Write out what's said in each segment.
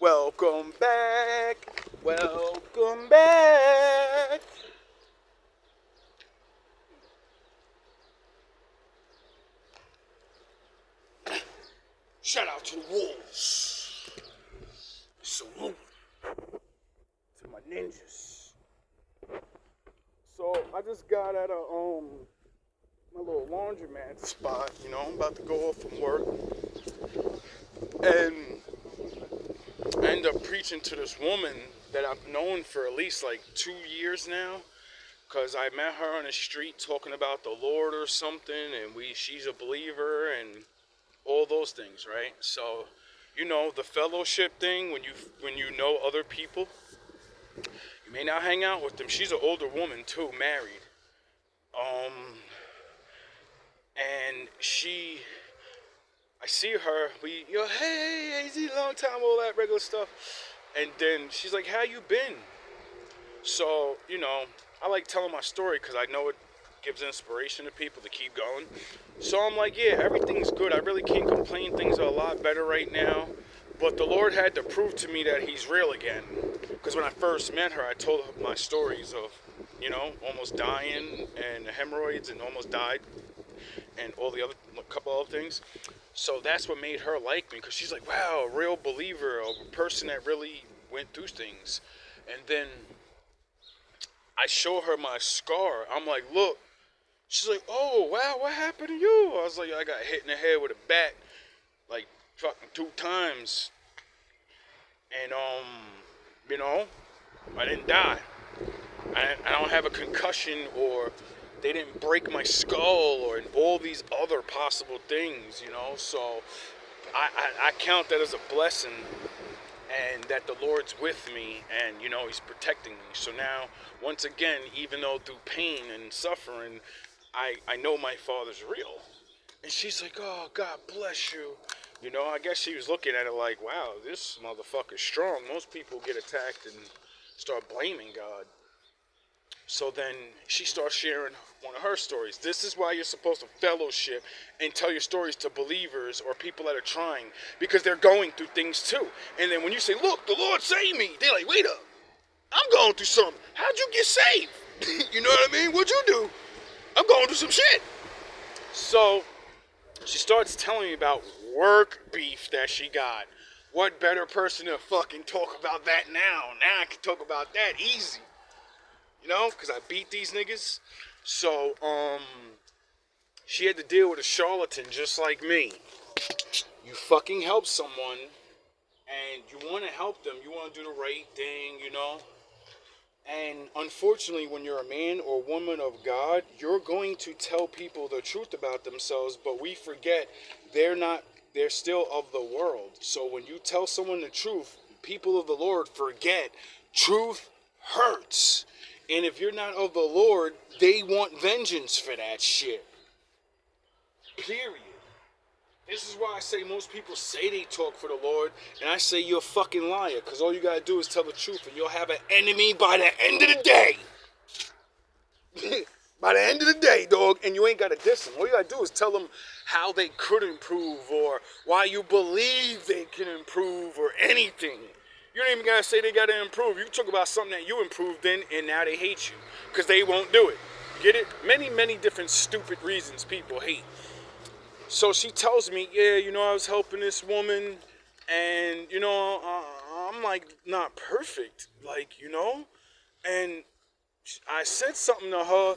Welcome back. Welcome back. Shout out to the wolves. Salute to my ninjas. So I just got at my little laundromat spot. I'm about to go off from work, and I end up preaching to this woman that I've known for at least like 2 years now, because I met her on the street talking about the Lord or something, and she's a believer and all those things, right? So, the fellowship thing, when you know other people, you may not hang out with them. She's an older woman too, married. And I see her, hey, easy, long time, all that regular stuff. And then she's like, how you been? So, I like telling my story because I know it gives inspiration to people to keep going. So I'm like, yeah, everything's good. I really can't complain. Things are a lot better right now. But the Lord had to prove to me that he's real again. Because when I first met her, I told her my stories of, almost dying and hemorrhoids and almost died and all the other, couple other things. So that's what made her like me, because she's like, wow, a real believer, a person that really went through things. And then I show her my scar. I'm like, look. She's like, oh, wow, what happened to you? I was like, I got hit in the head with a bat, like, fucking 2 times. And, I didn't die. I don't have a concussion, or they didn't break my skull, or all these other possible things, So I count that as a blessing, and that the Lord's with me, and, he's protecting me. So now, once again, even though through pain and suffering, I know my Father's real. And she's like, oh, God bless you. I guess she was looking at it like, wow, this motherfucker's strong. Most people get attacked and start blaming God. So then she starts sharing one of her stories. This is why you're supposed to fellowship and tell your stories to believers or people that are trying, because they're going through things too. And then when you say, look, the Lord saved me, they're like, wait up, I'm going through something. How'd you get saved? You know what I mean? What'd you do? I'm going through some shit. So she starts telling me about work beef that she got. What better person to fucking talk about that now? Now I can talk about that easy. Because I beat these niggas. So, she had to deal with a charlatan just like me. You fucking help someone, and you want to help them. You want to do the right thing, And unfortunately, when you're a man or woman of God, you're going to tell people the truth about themselves, but we forget they're still of the world. So when you tell someone the truth, people of the Lord forget truth hurts. And if you're not of the Lord, they want vengeance for that shit. Period. This is why I say most people say they talk for the Lord, and I say you're a fucking liar, because all you gotta do is tell the truth, and you'll have an enemy by the end of the day. By the end of the day, dog, and you ain't gotta diss them. All you gotta do is tell them how they could improve, or why you believe they can improve, or anything. You don't even gotta say they gotta improve. You talk about something that you improved in, and now they hate you, because they won't do it. Get it? Many, many different stupid reasons people hate. So she tells me, yeah, I was helping this woman, and, I'm like, not perfect, and I said something to her,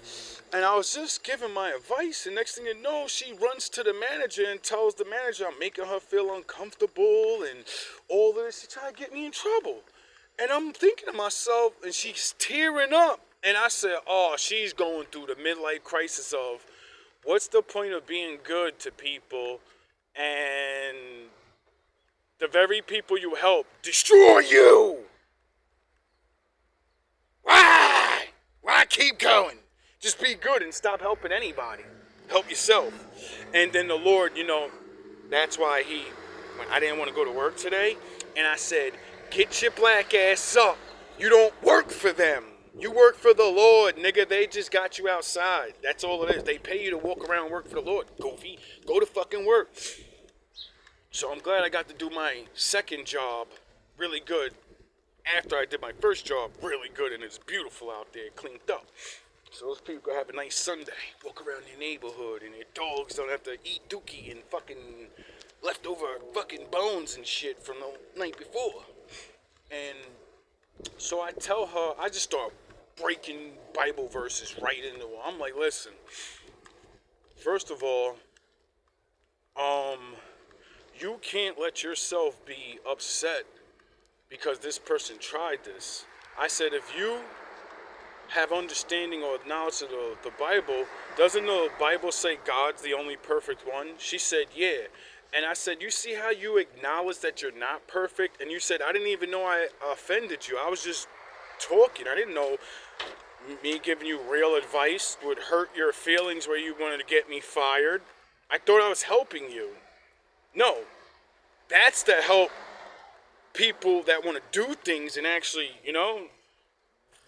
and I was just giving my advice, and next thing you know, she runs to the manager and tells the manager I'm making her feel uncomfortable, and all this. She tried to get me in trouble, and I'm thinking to myself, and she's tearing up, and I said, oh, she's going through the midlife crisis of, what's the point of being good to people and the very people you help destroy you? Why? Why keep going? Just be good and stop helping anybody. Help yourself. And then the Lord, that's why when I didn't want to go to work today, and I said, get your black ass up. You don't work for them. You work for the Lord, nigga. They just got you outside. That's all it is. They pay you to walk around and work for the Lord. Goofy. Go to fucking work. So I'm glad I got to do my second job really good. After I did my first job, really good, and it's beautiful out there, cleaned up. So those people can have a nice Sunday, walk around their neighborhood, and their dogs don't have to eat dookie and fucking leftover fucking bones and shit from the night before. And so I tell her, I just start breaking Bible verses right into her. I'm like, listen, first of all, you can't let yourself be upset because this person tried this. I said, if you have understanding or knowledge of the Bible, doesn't the Bible say God's the only perfect one? She said, yeah. And I said, you see how you acknowledge that you're not perfect? And you said, I didn't even know I offended you. I was just talking. I didn't know me giving you real advice would hurt your feelings where you wanted to get me fired. I thought I was helping you. No, that's to help people that want to do things and actually,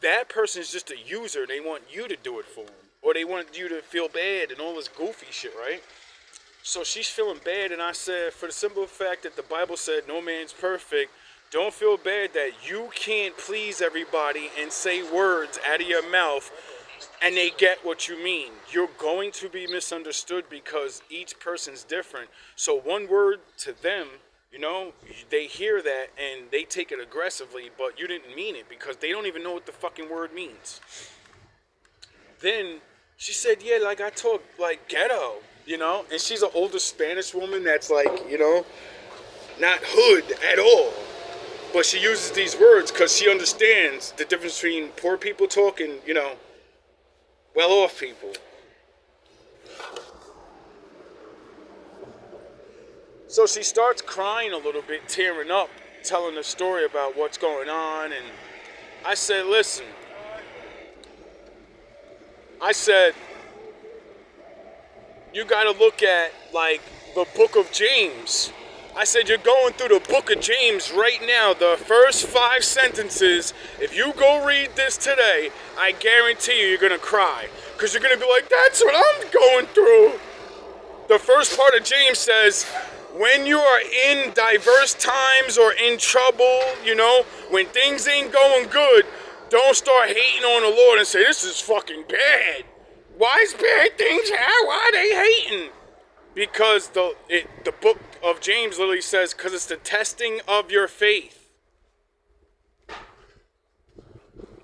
that person is just a user. They want you to do it for them. Or they want you to feel bad and all this goofy shit, right? So she's feeling bad, and I said, for the simple fact that the Bible said no man's perfect, don't feel bad that you can't please everybody and say words out of your mouth and they get what you mean. You're going to be misunderstood because each person's different. So one word to them, they hear that and they take it aggressively, but you didn't mean it because they don't even know what the fucking word means. Then she said, yeah, like I talk like ghetto, and she's an older Spanish woman that's like, not hood at all. But she uses these words because she understands the difference between poor people talk and, well-off people. So she starts crying a little bit, tearing up, telling the story about what's going on. And I said, listen, you got to look at, like, the book of James. I said, you're going through the book of James right now. The first 5 sentences, if you go read this today, I guarantee you're going to cry. Because you're going to be like, that's what I'm going through. The first part of James says, when you are in diverse times or in trouble, when things ain't going good, don't start hating on the Lord and say, this is fucking bad. Why is bad things? Why are they hating? Because the book of James literally says, because it's the testing of your faith.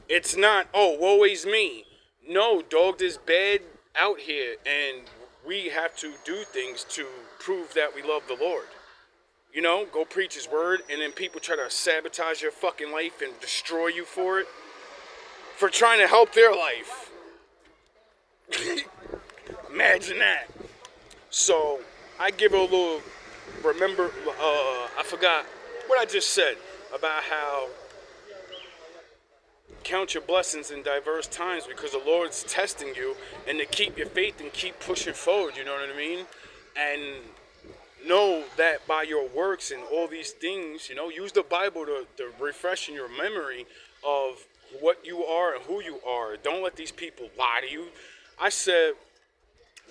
It's not, oh, woe is me. No, dog, there's bad out here, and we have to do things to prove that we love the Lord. Go preach his word, and then people try to sabotage your fucking life and destroy you for it. For trying to help their life. Imagine that. So, I give her a little, I forgot what I just said about how count your blessings in diverse times because the Lord's testing you and to keep your faith and keep pushing forward, you know what I mean? And know that by your works and all these things, use the Bible to refresh in your memory of what you are and who you are. Don't let these people lie to you. I said,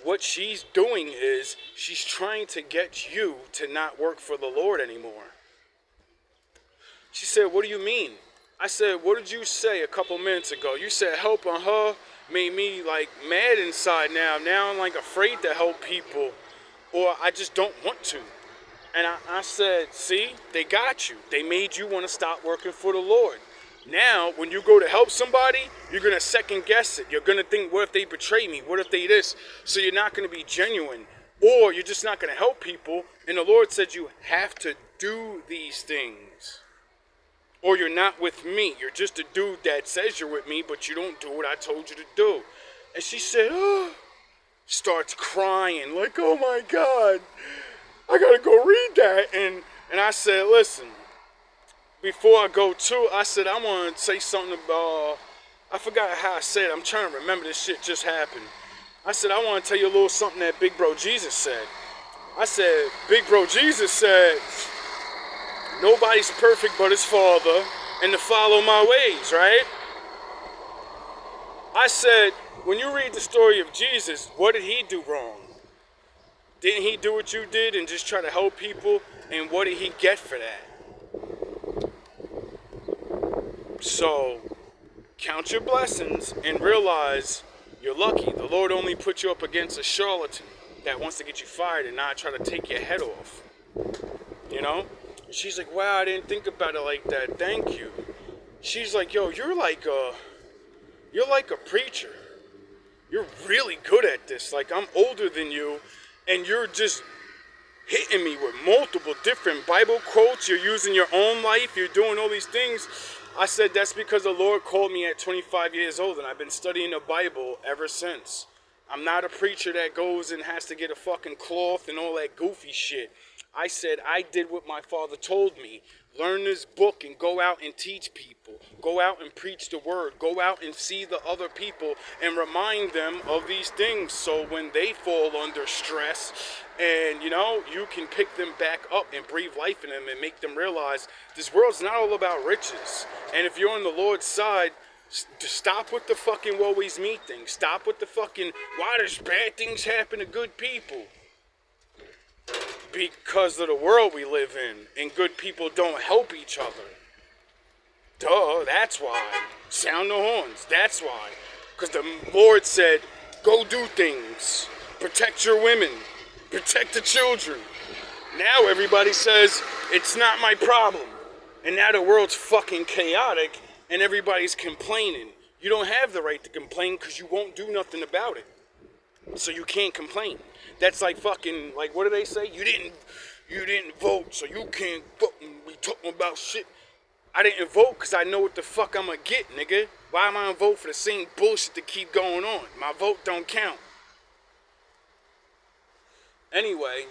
what she's doing is she's trying to get you to not work for the Lord anymore. She said, what do you mean? I said, what did you say a couple minutes ago? You said help on her made me like mad inside now. Now I'm like afraid to help people or I just don't want to. And I said, see, they got you. They made you want to stop working for the Lord. Now, when you go to help somebody, you're going to second guess it. You're going to think, what if they betray me? What if they this? So you're not going to be genuine. Or you're just not going to help people. And the Lord said you have to do these things. Or you're not with me. You're just a dude that says you're with me, but you don't do what I told you to do. And she said, oh, starts crying. Like, oh my God, I got to go read that. And I said, listen. Before I go to, I said, I want to say something about, I forgot how I said it. I'm trying to remember, this shit just happened. I said, I want to tell you a little something that Big Bro Jesus said. I said, Big Bro Jesus said, nobody's perfect but his Father, and to follow my ways, right? I said, when you read the story of Jesus, what did he do wrong? Didn't he do what you did and just try to help people? And what did he get for that? So count your blessings and realize you're lucky. The Lord only put you up against a charlatan that wants to get you fired and not try to take your head off. You know? And she's like, wow, I didn't think about it like that. Thank you. She's like, yo, you're like a preacher. You're really good at this. Like, I'm older than you, and you're just hitting me with multiple different Bible quotes. You're using your own life. You're doing all these things. I said, that's because the Lord called me at 25 years old, and I've been studying the Bible ever since. I'm not a preacher that goes and has to get a fucking cloth and all that goofy shit. I said, I did what my father told me. Learn this book and go out and teach people. Go out and preach the word. Go out and see the other people and remind them of these things, so when they fall under stress and, you know, you can pick them back up and breathe life in them and make them realize this world's not all about riches. And if you're on the Lord's side, stop with the fucking woe is me thing. Stop with the fucking, why does bad things happen to good people? Because of the world we live in, and good people don't help each other. Duh, that's why. Sound the horns, that's why. Because the Lord said, go do things. Protect your women. Protect the children. Now everybody says, it's not my problem. And now the world's fucking chaotic, and everybody's complaining. You don't have the right to complain because you won't do nothing about it. So you can't complain. That's like fucking, like, what do they say? You didn't vote, so you can't fucking be talking about shit. I didn't vote because I know what the fuck I'm gonna get, nigga. Why am I gonna vote for the same bullshit that keep going on? My vote don't count. Anyway,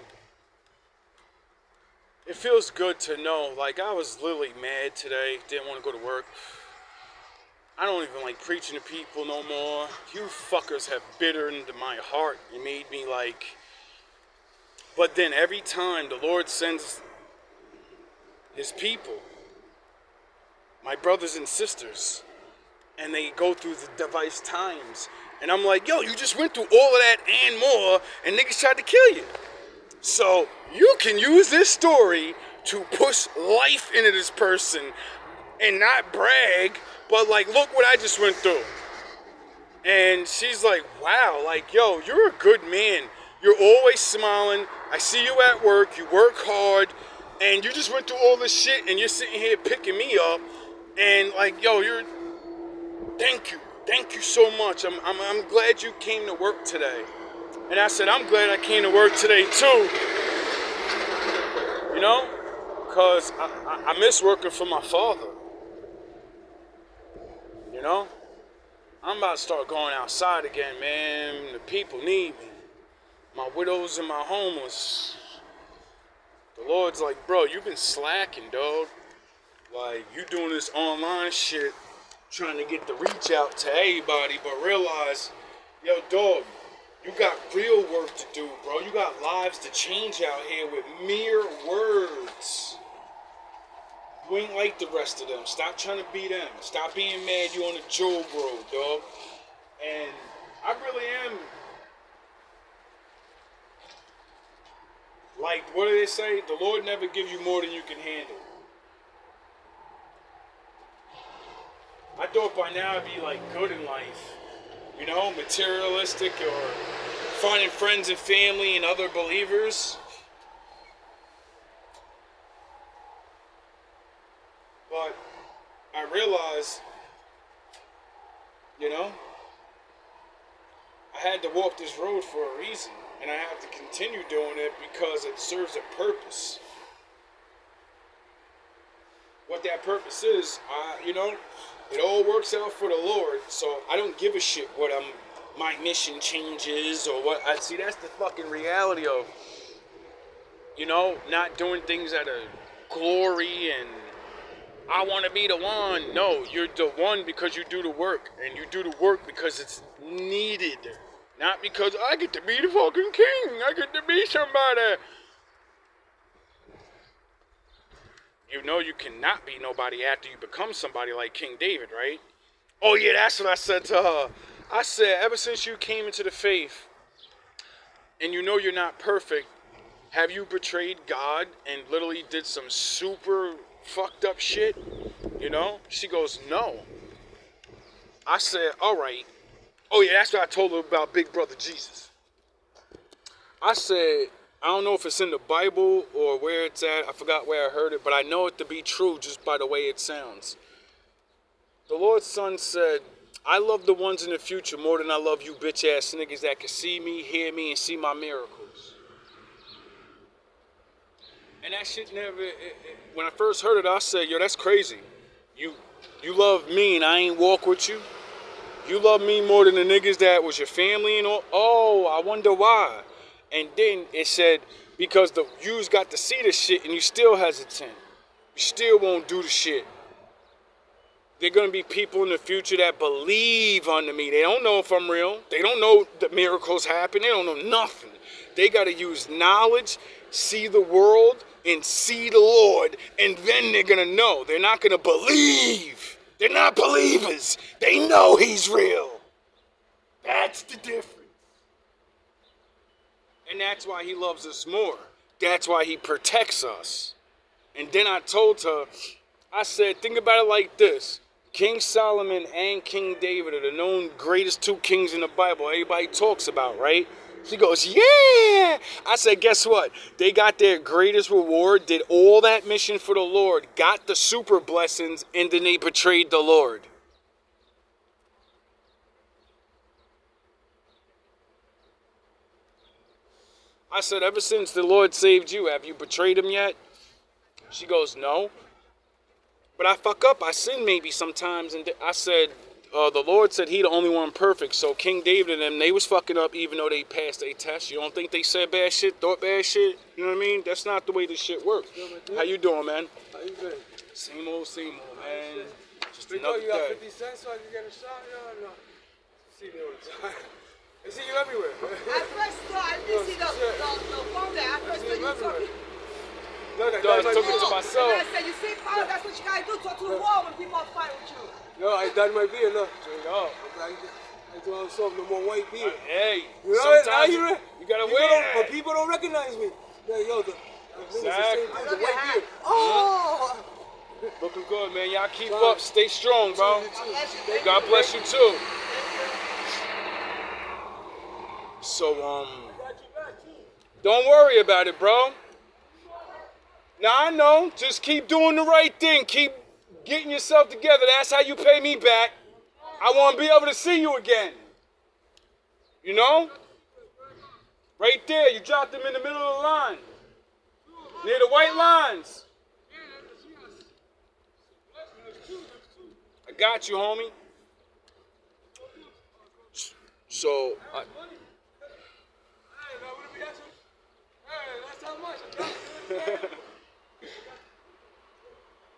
it feels good to know, like, I was literally mad today, didn't want to go to work. I don't even like preaching to people no more. You fuckers have bittered into my heart and made me like... But then every time the Lord sends his people, my brothers and sisters, and they go through the device times, and I'm like, yo, you just went through all of that and more, and niggas tried to kill you. So you can use this story to push life into this person and not brag, but like, look what I just went through. And she's like, wow, like, yo, you're a good man. You're always smiling. I see you at work. You work hard. And you just went through all this shit, and you're sitting here picking me up. And like, yo, thank you. Thank you so much. I'm glad you came to work today. And I said, I'm glad I came to work today too. You know? Because I miss working for my father. You know? I'm about to start going outside again, man. The people need me. My widows and my homeless. The Lord's like, bro, you've been slacking, dog. Like, you doing this online shit, trying to get the reach out to everybody, but realize, yo, dog, you got real work to do, bro. You got lives to change out here with mere words. You ain't like the rest of them. Stop trying to be them. Stop being mad you on the Job road, dog. And I really am. Like, what do they say? The Lord never gives you more than you can handle. I thought by now I'd be like good in life. You know, materialistic or finding friends and family and other believers. But I realized, you know, I had to walk this road for a reason. And I have to continue doing it because it serves a purpose. What that purpose is, you know, it all works out for the Lord. So I don't give a shit what my mission changes or what. I see, that's the fucking reality of, you know, not doing things out of glory and I want to be the one. No, you're the one because you do the work. And you do the work because it's needed. Not because I get to be the fucking king. I get to be somebody. You know you cannot be nobody after you become somebody like King David, right? Oh yeah, that's what I said to her. I said, ever since you came into the faith, and you know you're not perfect, have you betrayed God and literally did some super fucked up shit? You know? She goes, no. I said, all right. Oh, yeah, that's what I told her about Big Brother Jesus. I said, I don't know if it's in the Bible or where it's at. I forgot where I heard it, but I know it to be true just by the way it sounds. The Lord's Son said, I love the ones in the future more than I love you bitch-ass niggas that can see me, hear me, and see my miracles. And that shit never... when I first heard it, I said, yo, that's crazy. You love me and I ain't walk with you? You love me more than the niggas that was your family and all? Oh, I wonder why. And then it said, because yous got to see the shit and you still hesitant. You still won't do the shit. There are going to be people in the future that believe under me. They don't know if I'm real. They don't know that miracles happen. They don't know nothing. They got to use knowledge, see the world, and see the Lord. And then they're going to know. They're not going to believe. They're not believers. They know he's real. That's the difference. And that's why he loves us more. That's why he protects us. And then I told her, I said, think about it like this. King Solomon and King David are the known greatest two kings in the Bible everybody talks about, right? She goes, yeah. I said, guess what? They got their greatest reward, did all that mission for the Lord, got the super blessings, and then they betrayed the Lord. I said, ever since the Lord saved you, have you betrayed him yet? She goes, no. But I fuck up. I sin maybe sometimes. And I said, the Lord said he the only one perfect. So King David and them, they was fucking up even though they passed their test. You don't think they said bad shit, thought bad shit? You know what I mean? That's not the way this shit works. How you doing, man? How you been? Same old, man. Just you another you got day. 50 cents so I can get a shot? No. See me all the time. I see you everywhere. At first, I didn't see the phone there. At first, you talking. I took it to myself. And I said, you see, Paul, that's what you gotta do. Talk to the wall when people are fighting with you. No, I done my beard, no. Straight up. I do myself no more white beard. Hey, you know, sometimes you gotta wear that. But people don't recognize me. Yo, the exactly. The white beard. Oh! Looking good, man. Y'all keep up. Stay strong, bro. God bless you, too. So, don't worry about it, bro. Now, I know. Just keep doing the right thing. Keep getting yourself together. That's how you pay me back. I want to be able to see you again. You know? Right there. You dropped them in the middle of the line. Near the white lines. I got you, homie. So,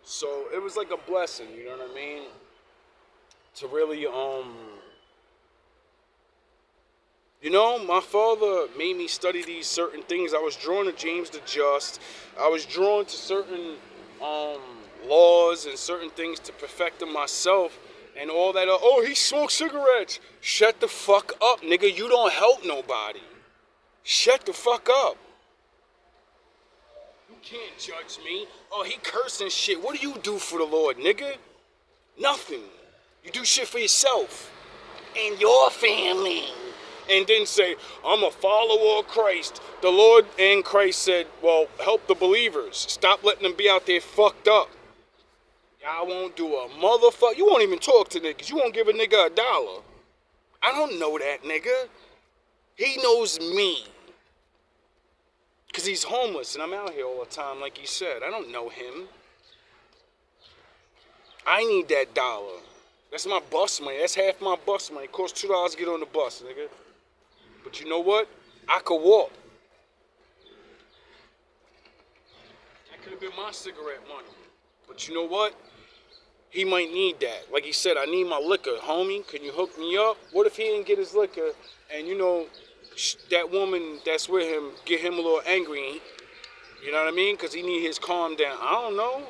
so it was like a blessing, you know what I mean? To really, you know, my father made me study these certain things. I was drawn to James the Just. I was drawn to certain laws and certain things to perfect them myself and all that. Oh, he smokes cigarettes. Shut the fuck up, nigga. You don't help nobody. Shut the fuck up. You can't judge me. Oh, he cursing shit. What do you do for the Lord, nigga? Nothing. You do shit for yourself and your family. And then say, I'm a follower of Christ. The Lord and Christ said, well, help the believers. Stop letting them be out there fucked up. Y'all won't do a motherfucker. You won't even talk to niggas. You won't give a nigga $1. I don't know that nigga. He knows me. Because he's homeless and I'm out here all the time, like he said. I don't know him. I need that $1. That's my bus money. That's half my bus money. It costs $2 to get on the bus, nigga. But you know what? I could walk. That could have been my cigarette money. But you know what? He might need that. Like he said, I need my liquor. Homie, can you hook me up? What if he didn't get his liquor and, you know, that woman that's with him get him a little angry? You know what I mean? Because he need his calm down. I don't know.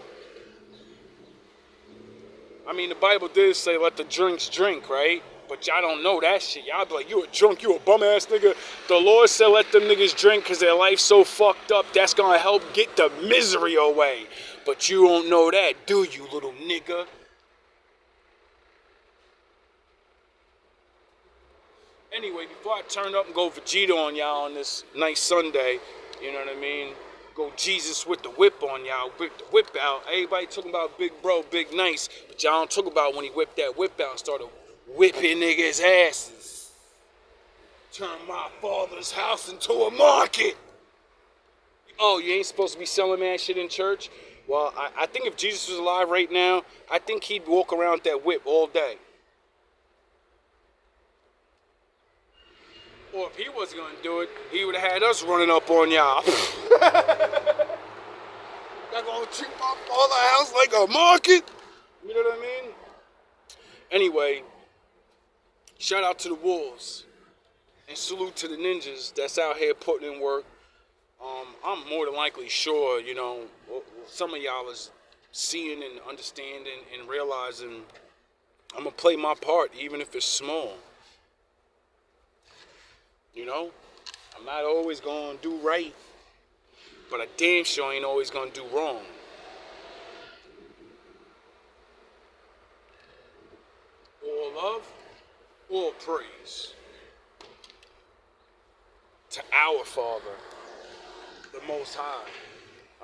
I mean, the Bible did say let the drinks drink, right? But y'all don't know that shit. Y'all be like, you a drunk, you a bum-ass nigga. The Lord said let them niggas drink because their life's so fucked up. That's going to help get the misery away. But you don't know that, do you, little nigga? Anyway, before I turn up and go Vegeta on y'all on this nice Sunday, you know what I mean? Go Jesus with the whip on y'all, whip the whip out. Everybody talking about big bro, big nice, but y'all don't talk about when he whipped that whip out and started whipping niggas' asses. Turn my father's house into a market. Oh, you ain't supposed to be selling that shit in church? Well, I think if Jesus was alive right now, I think he'd walk around with that whip all day. Or if he wasn't going to do it, he would have had us running up on y'all. Y'all going to treat my father's house like a market? You know what I mean? Anyway, shout out to the wolves. And salute to the ninjas that's out here putting in work. I'm more than likely sure, you know, some of y'all is seeing and understanding and realizing I'm going to play my part, even if it's small. You know, I'm not always going to do right, but I damn sure ain't always going to do wrong. All love, all praise to our Father, the Most High.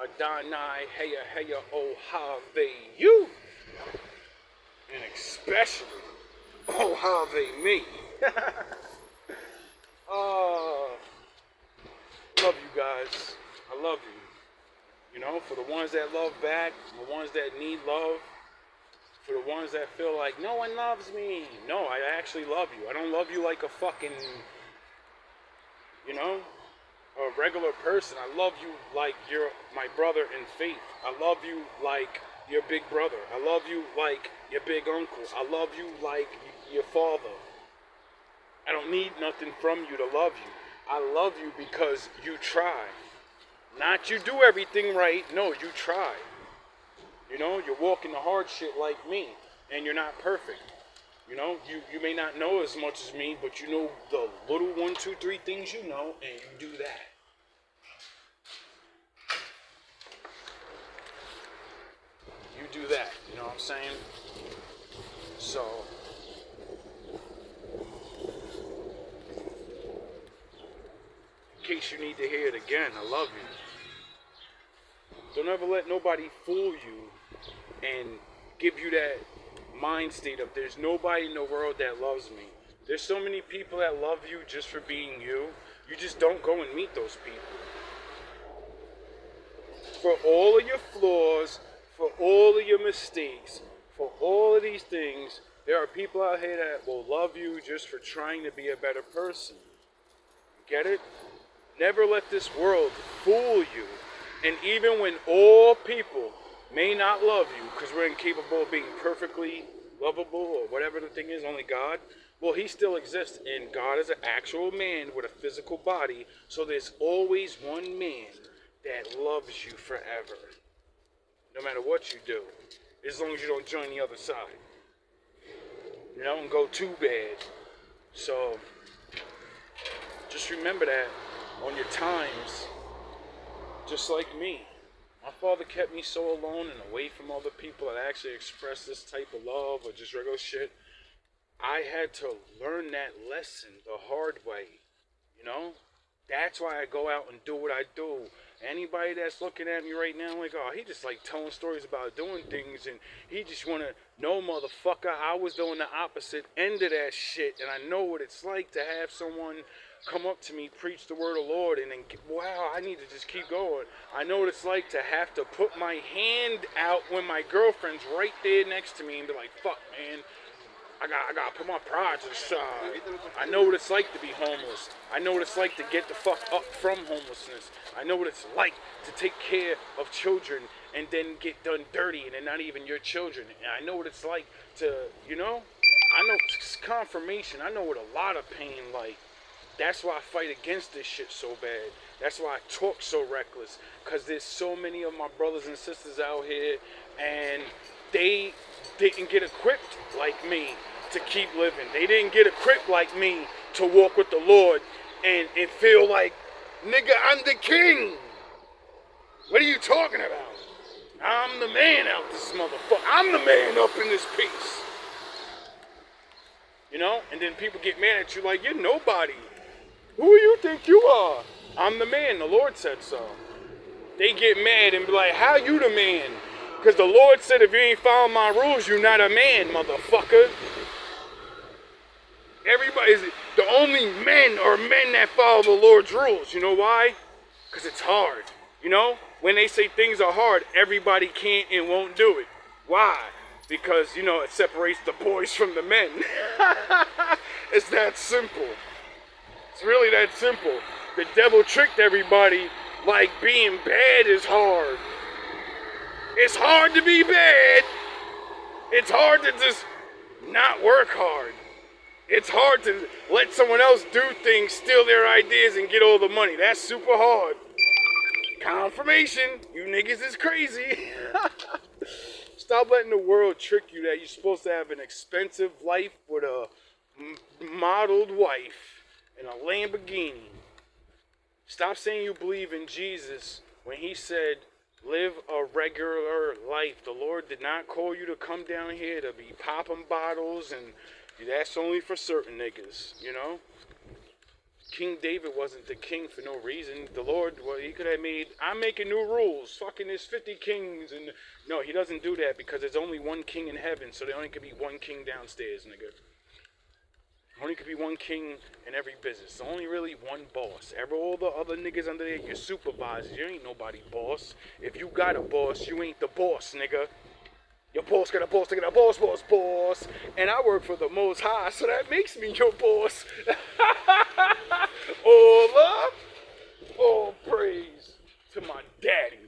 Adonai, Heya, Heya, oh, have you. And especially, oh, have me. Love you guys. I love you. You know, for the ones that love back, the ones that need love, for the ones that feel like no one loves me. No, I actually love you. I don't love you like a fucking, you know, a regular person. I love you like you're my brother in faith. I love you like your big brother. I love you like your big uncle. I love you like your father. I don't need nothing from you to love you. I love you because you try. Not you do everything right. No, you try. You know, you're walking the hard shit like me. And you're not perfect. You know, you may not know as much as me, but you know the little 1, 2, 3 things you know, and you do that. You do that. You know what I'm saying? So, in case you need to hear it again, I love you. Don't ever let nobody fool you and give you that mind state of there's nobody in the world that loves me. There's so many people that love you just for being you. You just don't go and meet those people. For all of your flaws, for all of your mistakes, for all of these things, there are people out here that will love you just for trying to be a better person. Get it? Never let this world fool you. And even when all people may not love you, because we're incapable of being perfectly lovable or whatever the thing is, only God, well, he still exists. And God is an actual man with a physical body. So there's always one man that loves you forever. No matter what you do. As long as you don't join the other side. You know, and go too bad. So, just remember that on your times, just like me. My father kept me so alone and away from other people that actually express this type of love or just regular shit. I had to learn that lesson the hard way, you know? That's why I go out and do what I do. Anybody that's looking at me right now like, oh, he just like telling stories about doing things and he just want to know, motherfucker, I was doing the opposite end of that shit. And I know what it's like to have someone come up to me, preach the word of the Lord, and then, wow, I need to just keep going. I know what it's like to have to put my hand out when my girlfriend's right there next to me and be like, fuck, man, I gotta put my pride to the side. I know what it's like to be homeless. I know what it's like to get the fuck up from homelessness. I know what it's like to take care of children and then get done dirty and they're not even your children. And I know what it's like to, you know, I know confirmation. I know what a lot of pain like. That's why I fight against this shit so bad. That's why I talk so reckless. Because there's so many of my brothers and sisters out here and they didn't get equipped like me. to keep living. They didn't get equipped like me to walk with the Lord and feel like, nigga, I'm the king. What are you talking about? I'm the man out this motherfucker. I'm the man up in this piece. You know? And then people get mad at you like, you're nobody. Who do you think you are? I'm the man. The Lord said so. They get mad and be like, how you the man? Because the Lord said if you ain't following my rules, you're not a man, motherfucker. Everybody's the only men are men that follow the Lord's rules. You know why? Because it's hard. You know? When they say things are hard, everybody can't and won't do it. Why? Because, you know, it separates the boys from the men. It's that simple. It's really that simple. The devil tricked everybody like being bad is hard. It's hard to be bad. It's hard to just not work hard. It's hard to let someone else do things, steal their ideas, and get all the money. That's super hard. Confirmation, you niggas is crazy. Stop letting the world trick you that you're supposed to have an expensive life with a modeled wife and a Lamborghini. Stop saying you believe in Jesus when he said, live a regular life. The Lord did not call you to come down here to be popping bottles, and that's only for certain niggas, you know? King David wasn't the king for no reason. The Lord, well, he could have made, I'm making new rules. Fucking there's 50 kings. And no, he doesn't do that because there's only one king in heaven. So there only could be one king downstairs, nigga. Only could be one king in every business. There's only really one boss. All the other niggas under there, your supervisors. You ain't nobody boss. If you got a boss, you ain't the boss, nigga. Your boss got a boss, they got a boss. And I work for the Most High, so that makes me your boss. All love, all praise to my daddy.